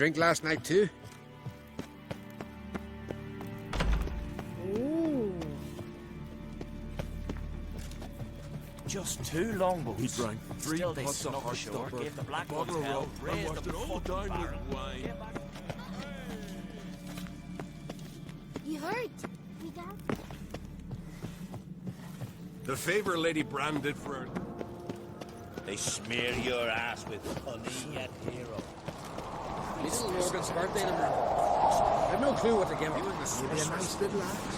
drink last night too? Ooh. Just 2 longboats. He drank 3 Still they pots of snuck hard ashore, stopper, gave the black bottle ones of hell, rum, and raised washed the it all fucking down barrel. with wine. Came back. You heard? We got. The favour Lady Bran did for her. They smear your ass with honey at hero. Little Morgan's birthday tomorrow. I've no clue what to give him. Maybe a nice little axe.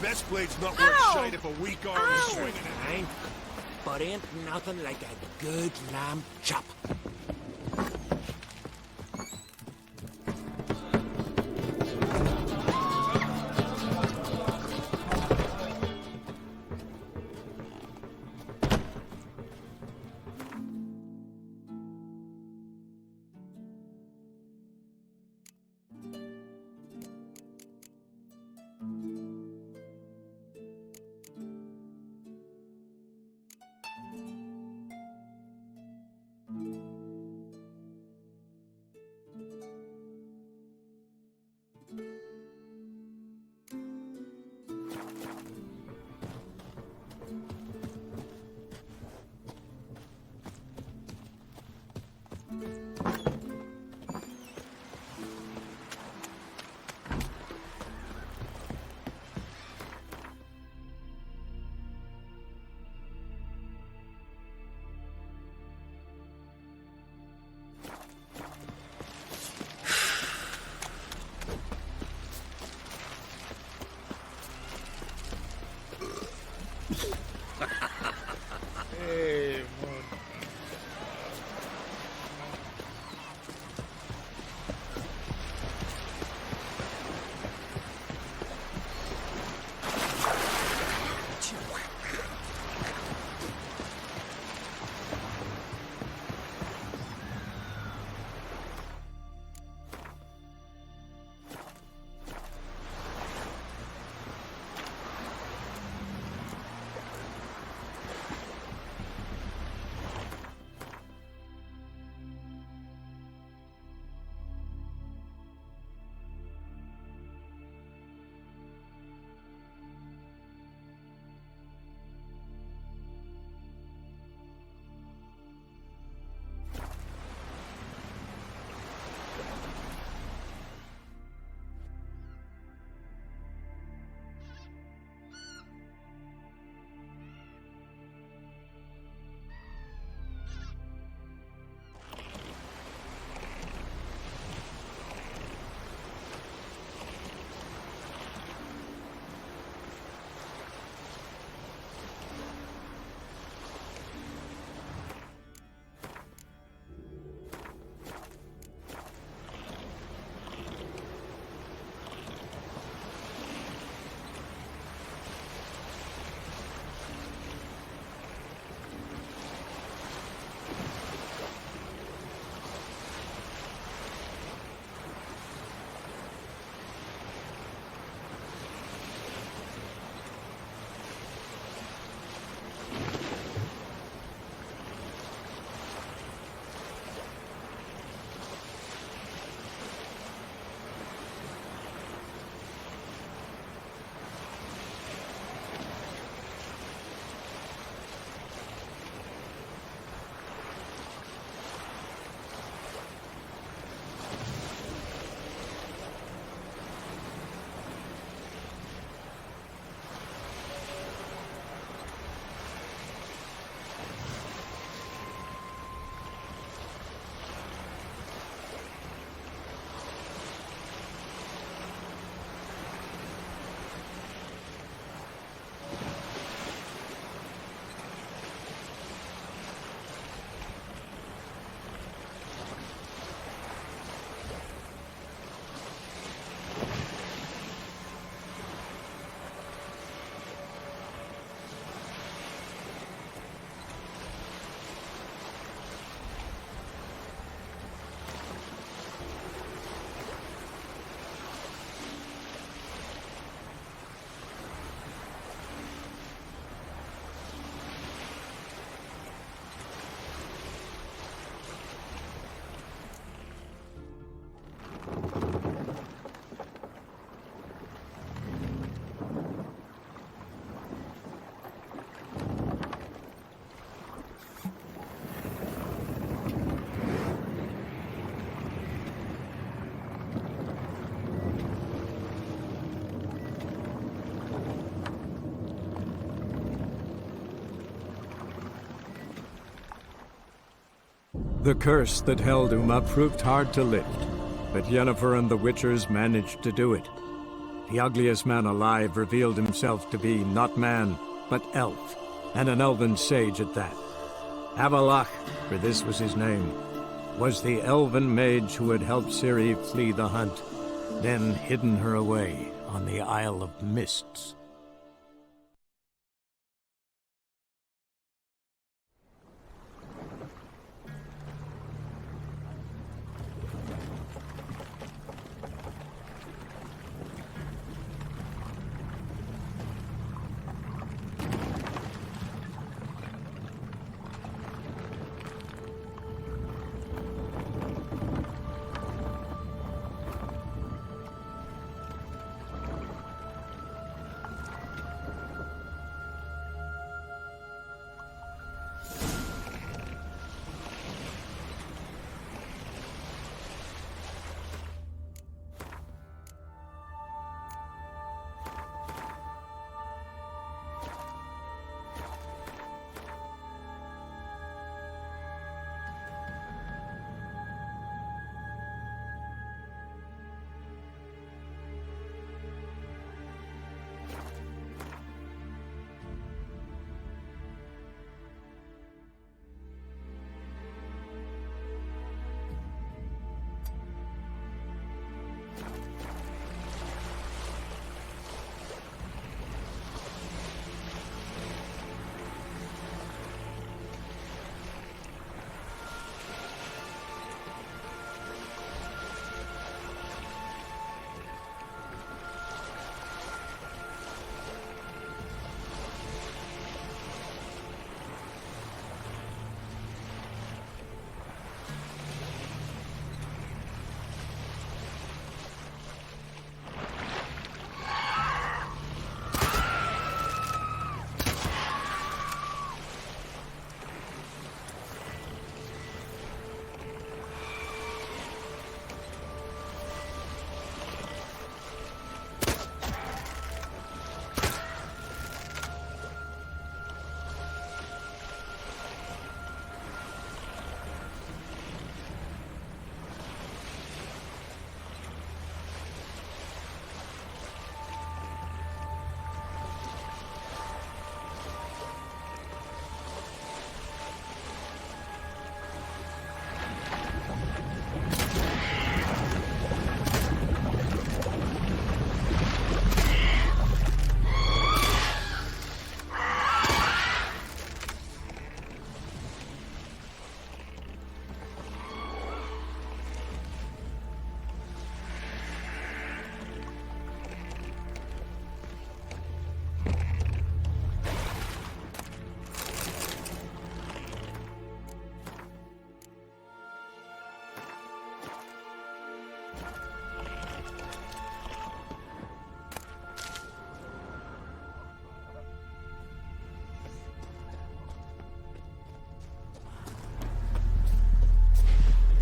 Best blade's not worth Ow! shite if a weak arm is Ow! swinging it. Fine. But ain't nothing like a good lamb chop. Hey, man. The curse that held Uma proved hard to lift, but Yennefer and the Witchers managed to do it. The ugliest man alive revealed himself to be not man, but elf, and an elven sage at that. Avalach, for this was his name, was the elven mage who had helped Ciri flee the hunt, then hidden her away on the Isle of Mists.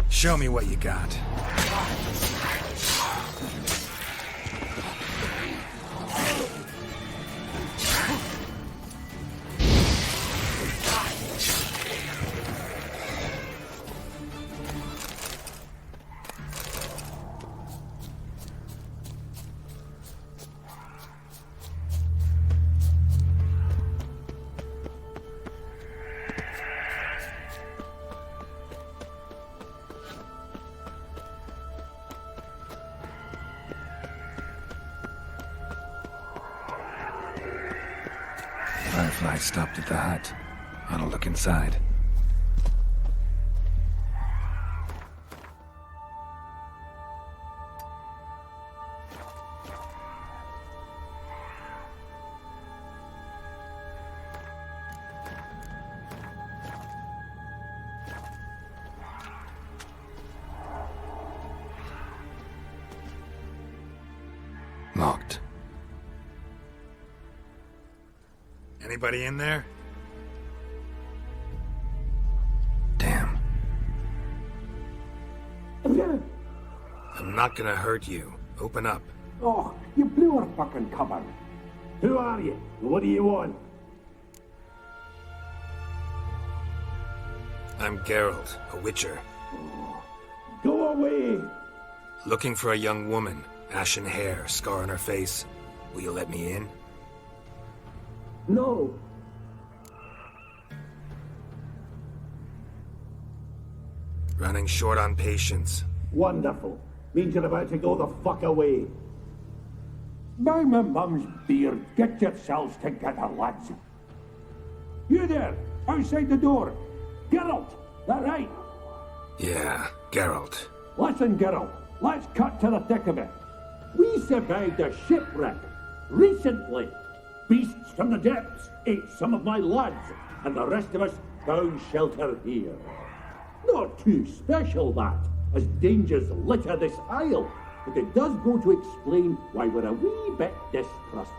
Show me what you got. Firefly stopped at the hut. I'll look inside. Locked. Anybody in there? Damn. I'm not gonna hurt you. Open up. Oh, you blew our fucking cover. Who are you? What do you want? I'm Geralt, a witcher. Go away! Looking for a young woman. Ashen hair, scar on her face. Will you let me in? No! Running short on patience. Wonderful. Means you're about to go the fuck away. By my mum's beard, get yourselves together, lads. You there, outside the door. Geralt, that right? Yeah, Geralt. Listen, Geralt, let's cut to the thick of it. We survived a shipwreck recently. Beasts from the depths ate some of my lads, and the rest of us found shelter here. Not too special, that, as dangers litter this isle, but it does go to explain why we're a wee bit distrustful.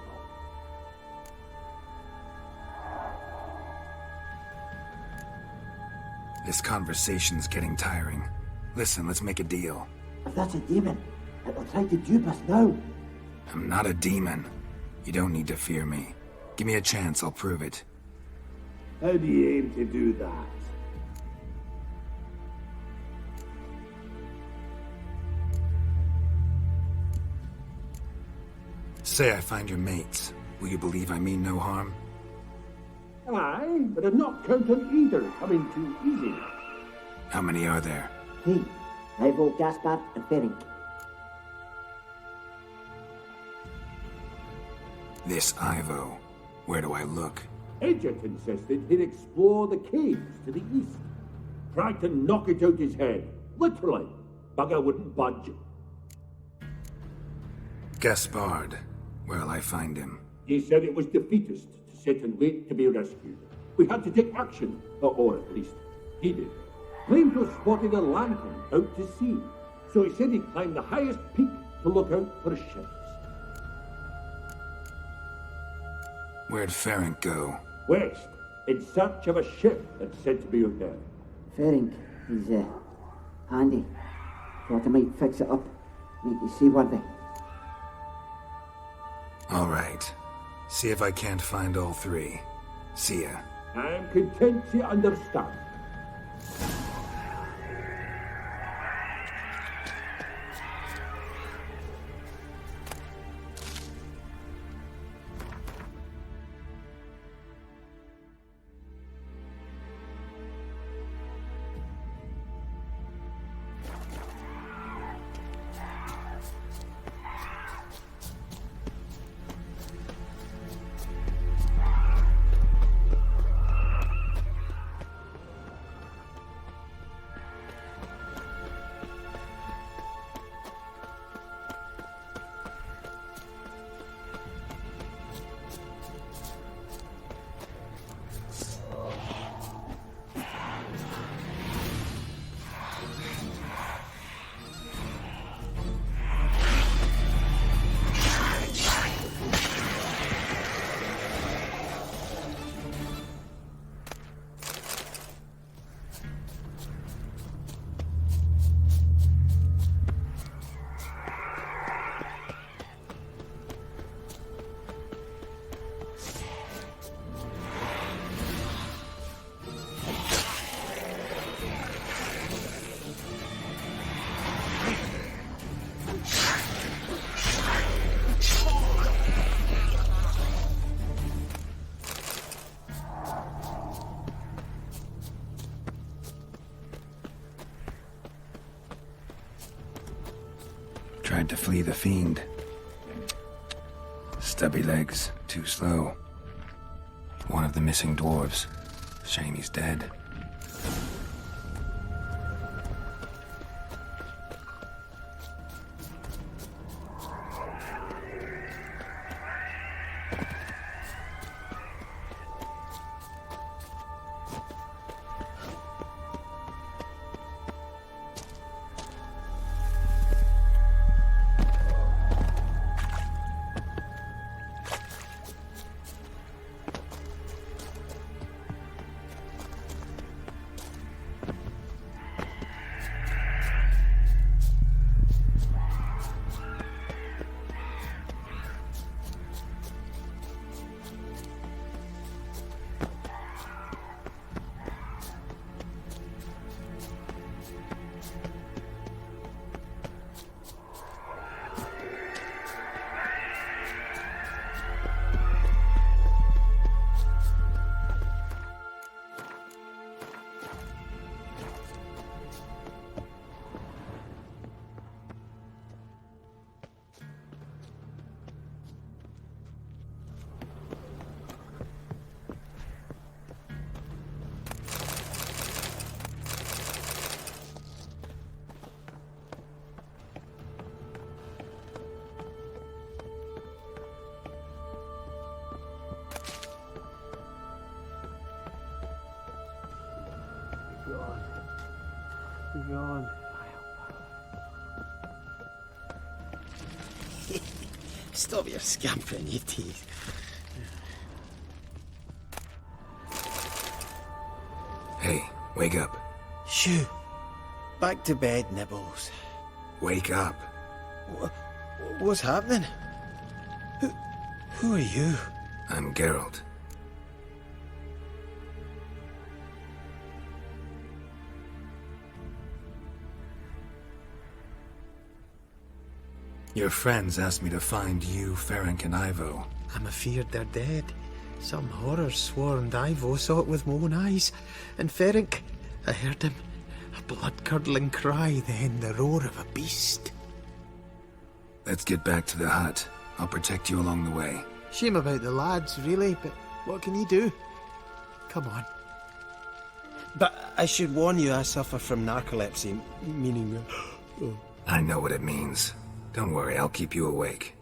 This conversation's getting tiring. Listen, let's make a deal. If that's a demon, it will try to dupe us now. I'm not a demon. You don't need to fear me. Give me a chance, I'll prove it. How do you aim to do that? Say I find your mates. Will you believe I mean no harm? Aye, but I'm not counting either coming too easy. How many are there? Hey, Ivo, Gaspar, and Ferenc. This Ivo. Where do I look? Edget insisted he'd explore the caves to the east. Tried to knock it out his head. Literally. Bugger wouldn't budge. Gaspard. Where'll I find him? He said it was defeatist to sit and wait to be rescued. We had to take action, or at least he did. Claimed to have spotted a lantern out to sea, so he said he'd climb the highest peak to look out for ships. Where'd Ferenc go? West, in search of a ship that's said to be out there. Ferenc, he's, handy. Thought I might fix it up, make you seaworthy. All right. See if I can't find all three. See ya. I'm content to understand. Tried to flee the fiend. Stubby legs, too slow. One of the missing dwarves. Shame he's dead. gone. Stop your scampering, you teeth. Hey, wake up. Shoo. Back to bed, Nibbles. Wake up. What's happening? Who are you? I'm Geralt. Your friends asked me to find you, Ferenc, and Ivo. I'm afeard they're dead. Some horror swarmed Ivo, saw it with my own eyes. And Ferenc, I heard him. A blood-curdling cry, then the roar of a beast. Let's get back to the hut. I'll protect you along the way. Shame about the lads, really, but what can you do? Come on. But I should warn you, I suffer from narcolepsy, meaning... I know what it means. Don't worry, I'll keep you awake.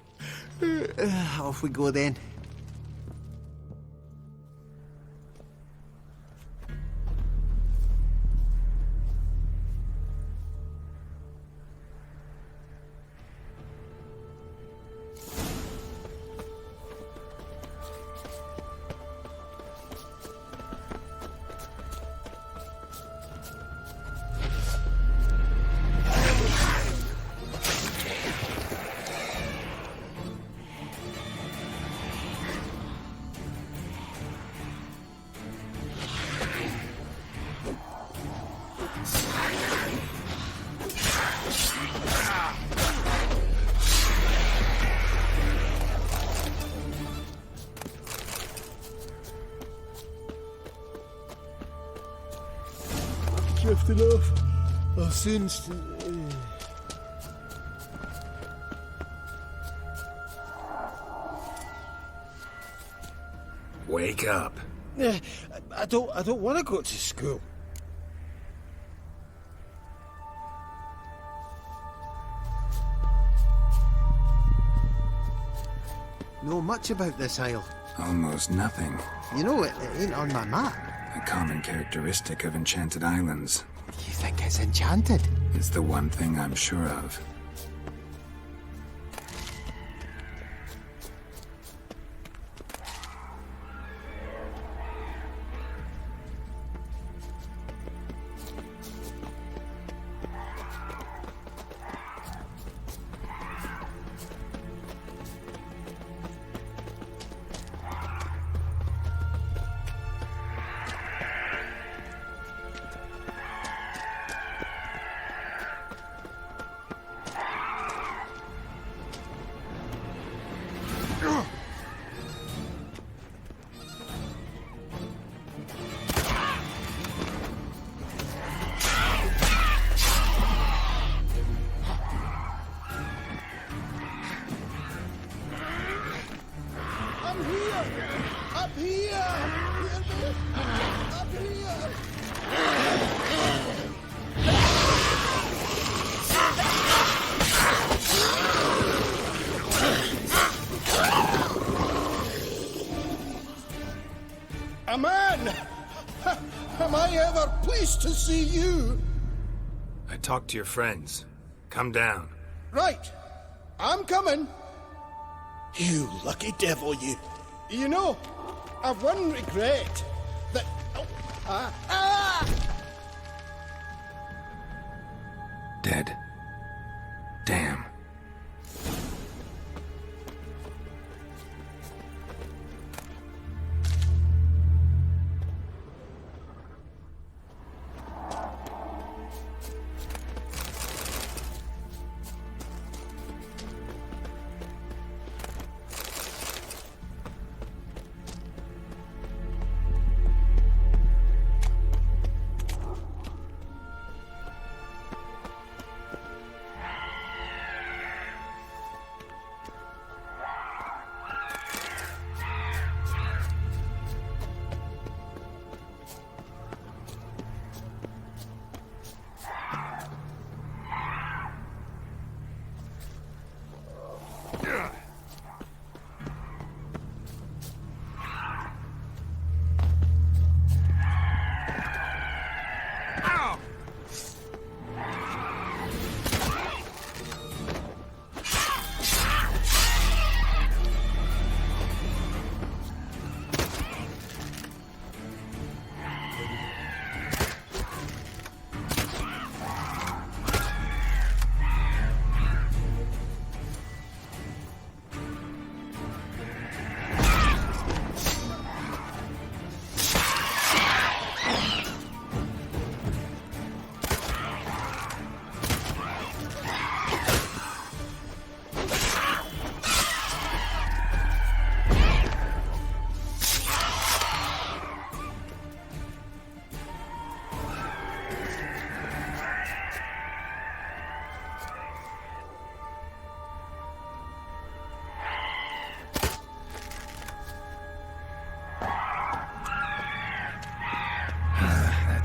Off we go then. Drifting off. I'll soon... Wake up. I don't want to go to school. Know much about this isle? Almost nothing. You know, it ain't on my map. A common characteristic of enchanted islands. You think it's enchanted? It's the one thing I'm sure of. A man! Am I ever pleased to see you? I talked to your friends. Come down. Right. I'm coming. You lucky devil, you. You know, I've one regret. That... Dead. Damn.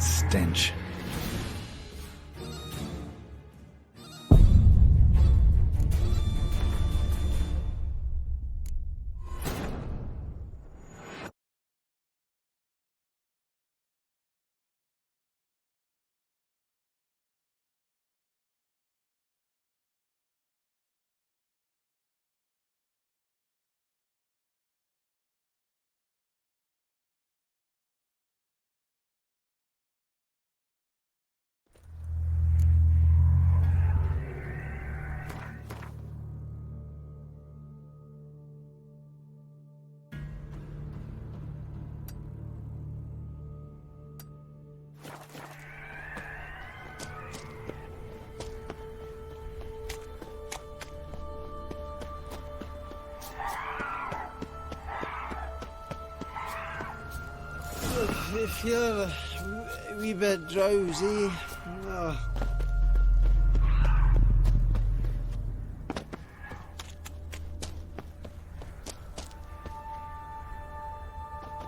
stench. I feel a wee bit drowsy.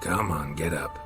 Come on, get up.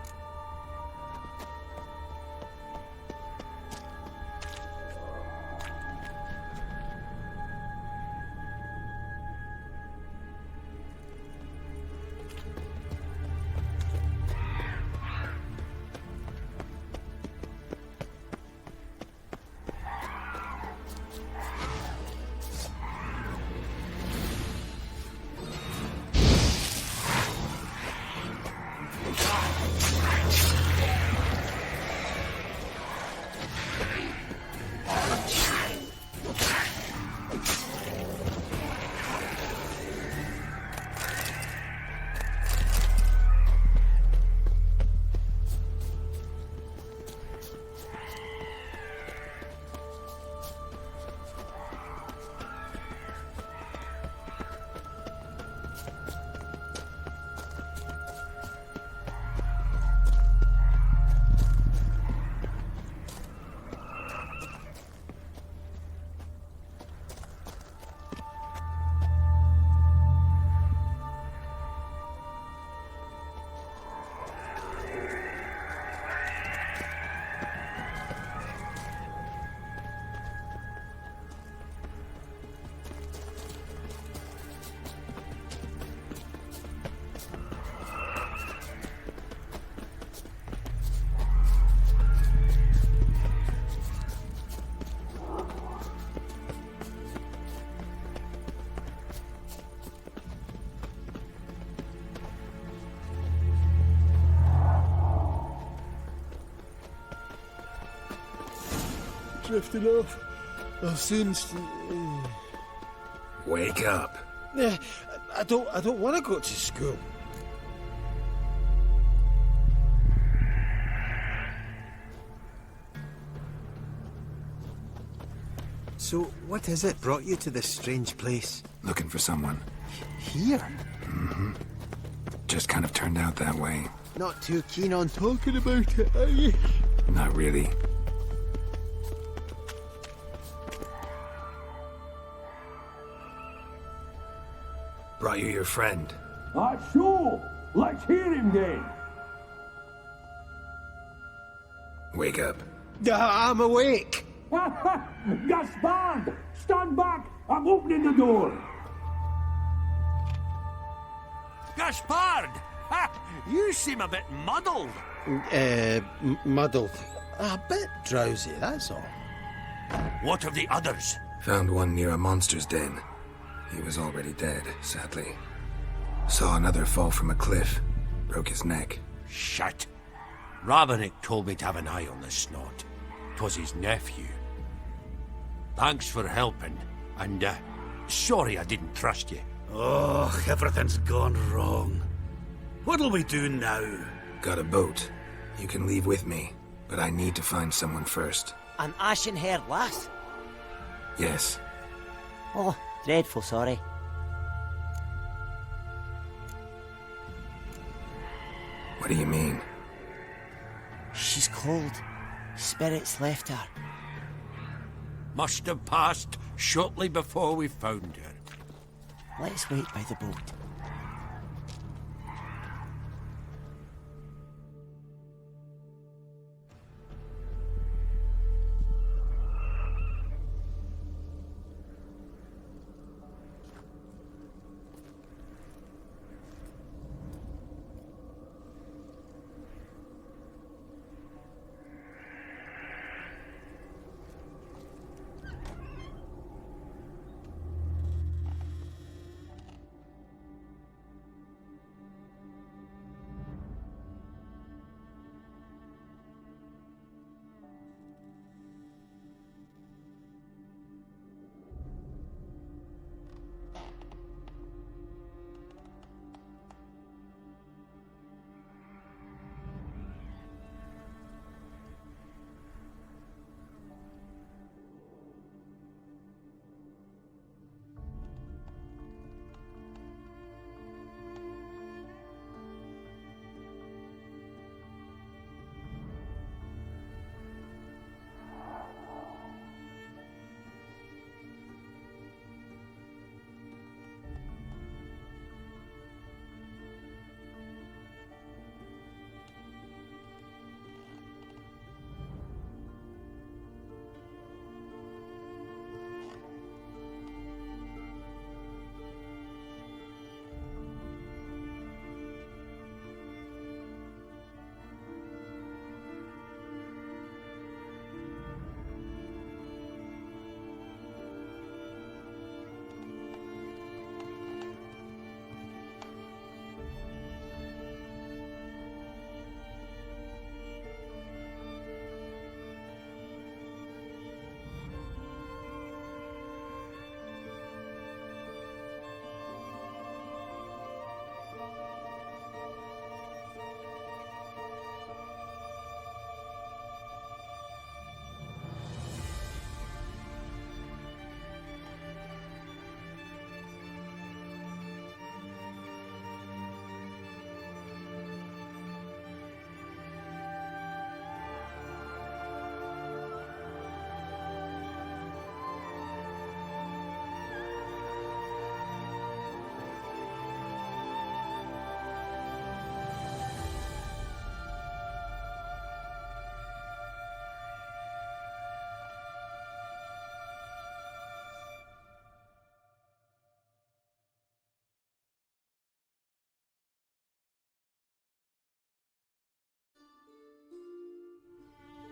Drifting off. I'll soon. Wake up. I don't want to go to school. So, what is it brought you to this strange place? Looking for someone. Here? Mm-hmm. Just kind of turned out that way. Not too keen on talking about it, are you? Not really. Brought you your friend. Sure. Let's hear him then. Wake up. I'm awake. Gaspard! Stand back! I'm opening the door! Gaspard! Ha! You seem a bit muddled. Muddled. A bit drowsy, that's all. What of the others? Found one near a monster's den. He was already dead, sadly. Saw another fall from a cliff. Broke his neck. Shit. Ravenik told me to have an eye on the snot. 'Twas his nephew. Thanks for helping, and sorry I didn't trust you. Oh, everything's gone wrong. What'll we do now? Got a boat. You can leave with me, but I need to find someone first. An ashen-haired lass? Yes. Oh, dreadful sorry. What do you mean? She's cold. Spirits left her. Must have passed shortly before we found her. Let's wait by the boat.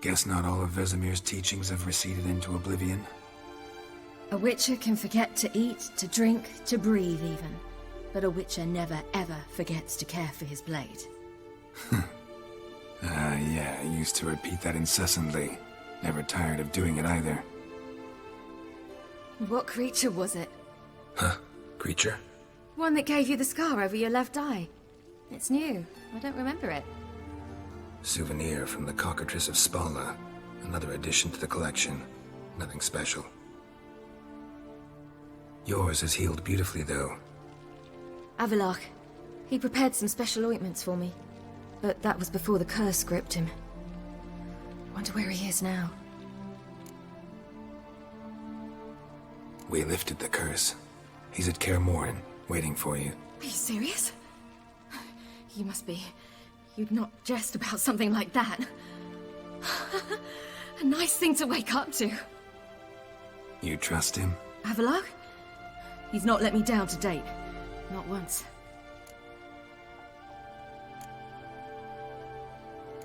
Guess not all of Vesemir's teachings have receded into oblivion. A witcher can forget to eat, to drink, to breathe even. But a witcher never ever forgets to care for his blade. Yeah, I used to repeat that incessantly. Never tired of doing it either. What creature was it? Huh? Creature? One that gave you the scar over your left eye. It's new. I don't remember it. Souvenir from the Cockatrice of Spala. Another addition to the collection. Nothing special. Yours is healed beautifully, though. Avalok. He prepared some special ointments for me. But that was before the curse gripped him. Wonder where he is now. We lifted the curse. He's at Kaer Morhen, waiting for you. Are you serious? You must be. You'd not jest about something like that. A nice thing to wake up to. You trust him? Avalok? He's not let me down to date. Not once.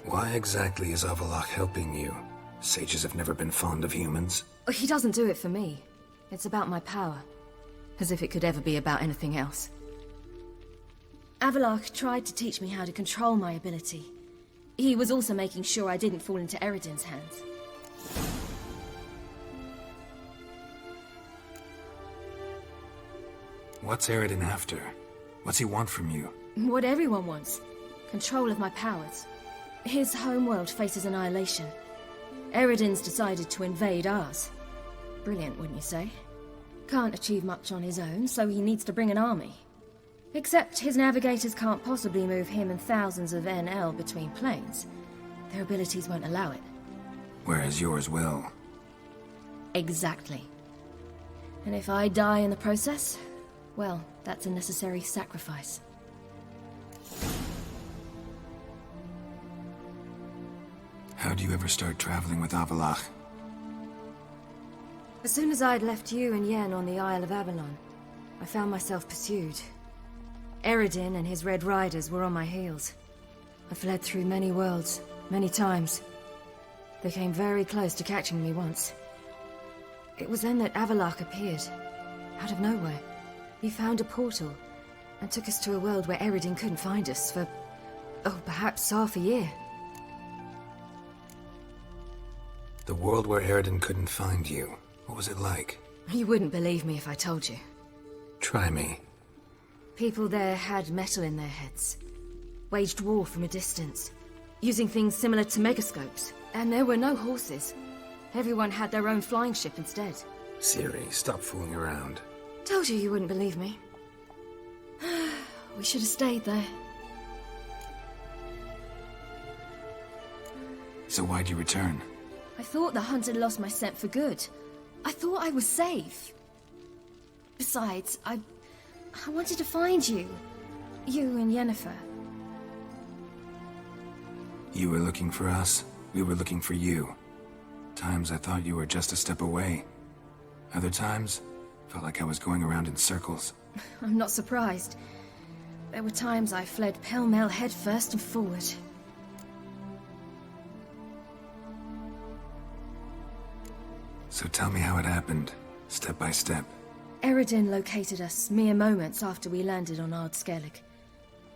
Why exactly is Avalok helping you? Sages have never been fond of humans. He doesn't do it for me. It's about my power. As if it could ever be about anything else. Avalok tried to teach me how to control my ability. He was also making sure I didn't fall into Eredin's hands. What's Eredin after? What's he want from you? What everyone wants. Control of my powers. His homeworld faces annihilation. Eredin's decided to invade ours. Brilliant, wouldn't you say? Can't achieve much on his own, so he needs to bring an army. Except his navigators can't possibly move him and thousands of NL between planes. Their abilities won't allow it. Whereas yours will. Exactly. And if I die in the process, well, that's a necessary sacrifice. How'd you ever start traveling with Avalok? As soon as I'd left you and Yen on the Isle of Avalon, I found myself pursued. Eredin and his Red Riders were on my heels. I fled through many worlds, many times. They came very close to catching me once. It was then that Avalok appeared, out of nowhere. He found a portal, and took us to a world where Eredin couldn't find us for, perhaps half a year. The world where Eredin couldn't find you. What was it like? You wouldn't believe me if I told you. Try me. People there had metal in their heads. Waged war from a distance. Using things similar to megascopes. And there were no horses. Everyone had their own flying ship instead. Ciri, stop fooling around. Told you wouldn't believe me. We should have stayed there. So why'd you return? I thought the hunt had lost my scent for good. I thought I was safe. Besides, I wanted to find you. You and Yennefer. You were looking for us. We were looking for you. Times I thought you were just a step away. Other times, felt like I was going around in circles. I'm not surprised. There were times I fled pell-mell head first and forward. So tell me how it happened, step by step. Eredin located us mere moments after we landed on Ard Skellig.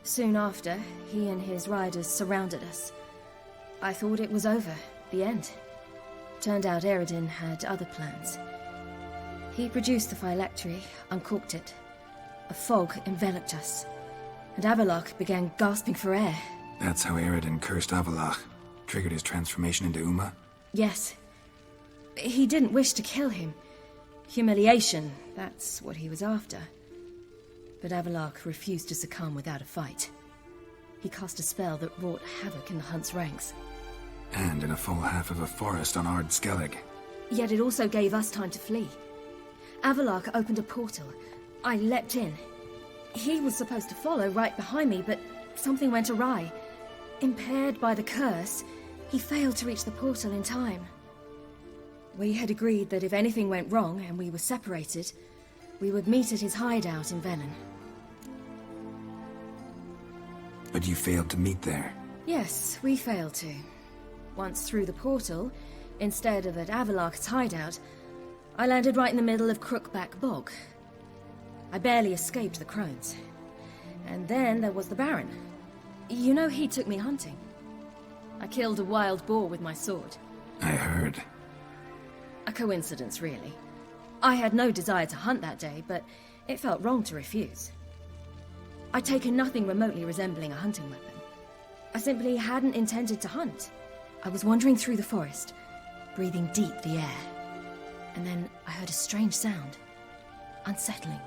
Soon after, he and his riders surrounded us. I thought it was over, the end. Turned out Eredin had other plans. He produced the phylactery, uncorked it. A fog enveloped us, and Avalok began gasping for air. That's how Eredin cursed Avalok, triggered his transformation into Uma? Yes. He didn't wish to kill him. Humiliation, that's what he was after. But Avalok refused to succumb without a fight. He cast a spell that wrought havoc in the hunt's ranks. And in a full half of a forest on Ard Skellig. Yet it also gave us time to flee. Avalok opened a portal. I leapt in. He was supposed to follow right behind me, but something went awry. Impaired by the curse, he failed to reach the portal in time. We had agreed that if anything went wrong and we were separated, we would meet at his hideout in Velen. But you failed to meet there. Yes, we failed to. once through the portal, instead of at Avalok's hideout, I landed right in the middle of Crookback Bog. I barely escaped the crones. And then there was the Baron. You know, he took me hunting. I killed a wild boar with my sword. I heard. A coincidence, really. I had no desire to hunt that day, but it felt wrong to refuse. I'd taken nothing remotely resembling a hunting weapon. I simply hadn't intended to hunt. I was wandering through the forest, breathing deep the air. And then I heard a strange sound. Unsettling.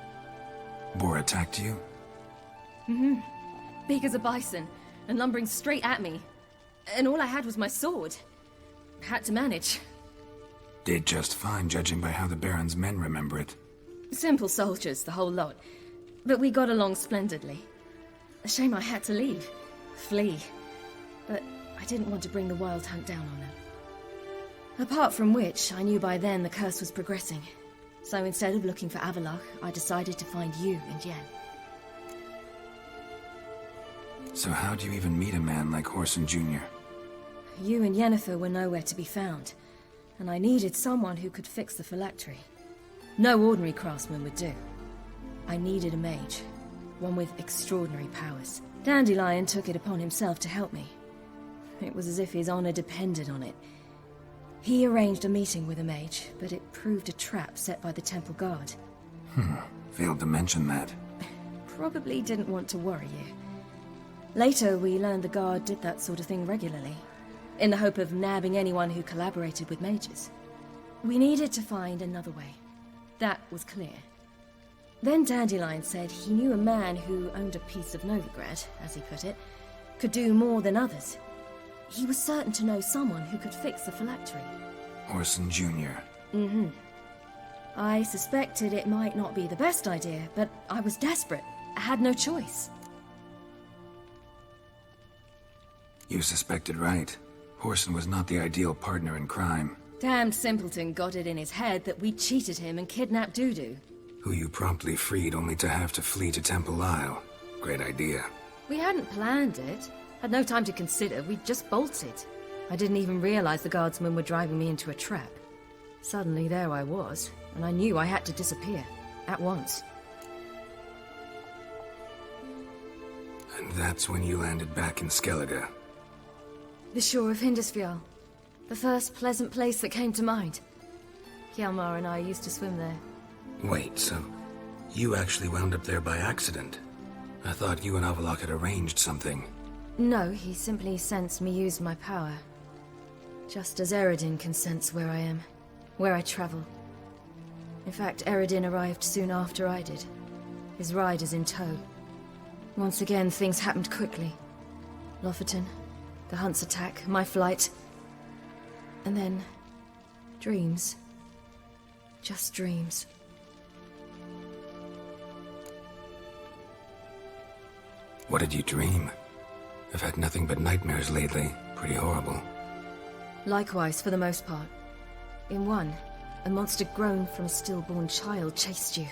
Boar attacked you? Mm-hmm. Big as a bison, and lumbering straight at me. And all I had was my sword. Had to manage. Did just fine, judging by how the Baron's men remember it. Simple soldiers, the whole lot. But we got along splendidly. A shame I had to leave. Flee. But I didn't want to bring the wild hunt down on them. Apart from which, I knew by then the curse was progressing. So instead of looking for Avalok, I decided to find you and Yen. So how do you even meet a man like Horson Jr.? You and Yennefer were nowhere to be found, and I needed someone who could fix the phylactery. No ordinary craftsman would do. I needed a mage, one with extraordinary powers. Dandelion took it upon himself to help me. It was as if his honor depended on it. He arranged a meeting with a mage, but it proved a trap set by the temple guard. Failed to mention that. Probably didn't want to worry you. Later, we learned the guard did that sort of thing regularly, in the hope of nabbing anyone who collaborated with mages. We needed to find another way. That was clear. Then Dandelion said he knew a man who owned a piece of Novigrad, as he put it, could do more than others. He was certain to know someone who could fix the phylactery. Horson Jr. Mm-hmm. I suspected it might not be the best idea, but I was desperate. I had no choice. You suspected right. Horson was not the ideal partner in crime. Damned simpleton got it in his head that we cheated him and kidnapped Dudu. Who you promptly freed only to have to flee to Temple Isle. Great idea. We hadn't planned it. Had no time to consider, we just bolted. I didn't even realize the guardsmen were driving me into a trap. Suddenly there I was, and I knew I had to disappear. At once. And that's when you landed back in Skellige. The shore of Hindisfjall. The first pleasant place that came to mind. Hjalmar and I used to swim there. Wait, so you actually wound up there by accident? I thought you and Avalok had arranged something. No, he simply sensed me use my power. Just as Eredin can sense where I am, where I travel. In fact, Eredin arrived soon after I did. His riders in tow. Once again, things happened quickly. Lofoten, the hunt's attack, my flight. And then, dreams. Just dreams. What did you dream? I've had nothing but nightmares lately. Pretty horrible. Likewise, for the most part. In one, a monster grown from a stillborn child chased you.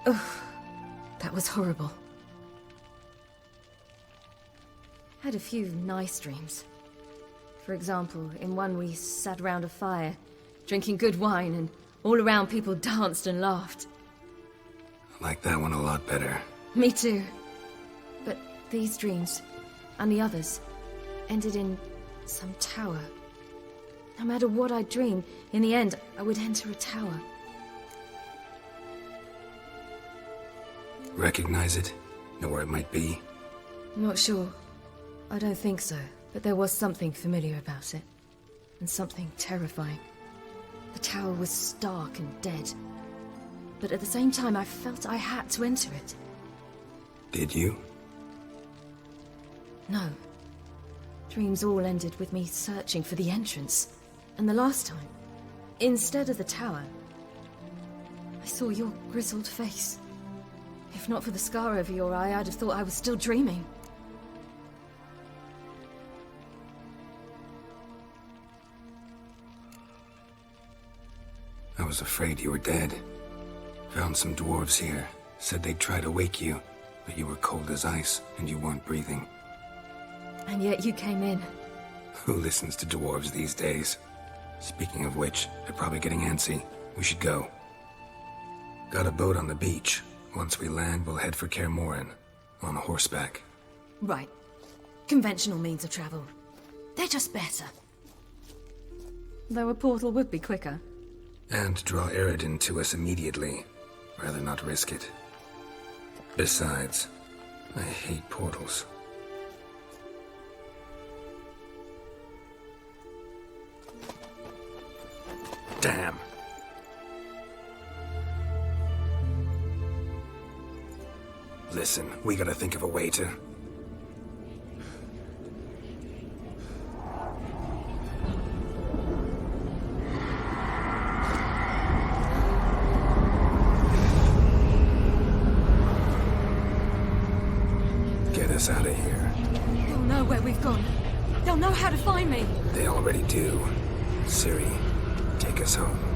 Ugh, that was horrible. Had a few nice dreams. For example, in one we sat around a fire, drinking good wine, and all around people danced and laughed. I like that one a lot better. Me too. But these dreams, and the others, ended in some tower. No matter what I dreamed, in the end, I would enter a tower. Recognize it? Know where it might be? Not sure. I don't think so, but there was something familiar about it. And something terrifying. The tower was stark and dead. But at the same time, I felt I had to enter it. Did you? No. Dreams all ended with me searching for the entrance. And the last time, instead of the tower, I saw your grizzled face. If not for the scar over your eye, I'd have thought I was still dreaming. I was afraid you were dead. Found some dwarves here. Said they'd try to wake you, but you were cold as ice, and you weren't breathing. And yet you came in. Who listens to dwarves these days? Speaking of which, they're probably getting antsy. We should go. Got a boat on the beach. Once we land, we'll head for Kaer Morhen. On horseback. Right. Conventional means of travel. They're just better. Though a portal would be quicker. And draw Eredin to us immediately. Rather not risk it. Besides, I hate portals. Damn. Listen, we gotta think of a way to... Get us out of here. They'll know where we've gone. They'll know how to find me. They already do. Ciri, take us home.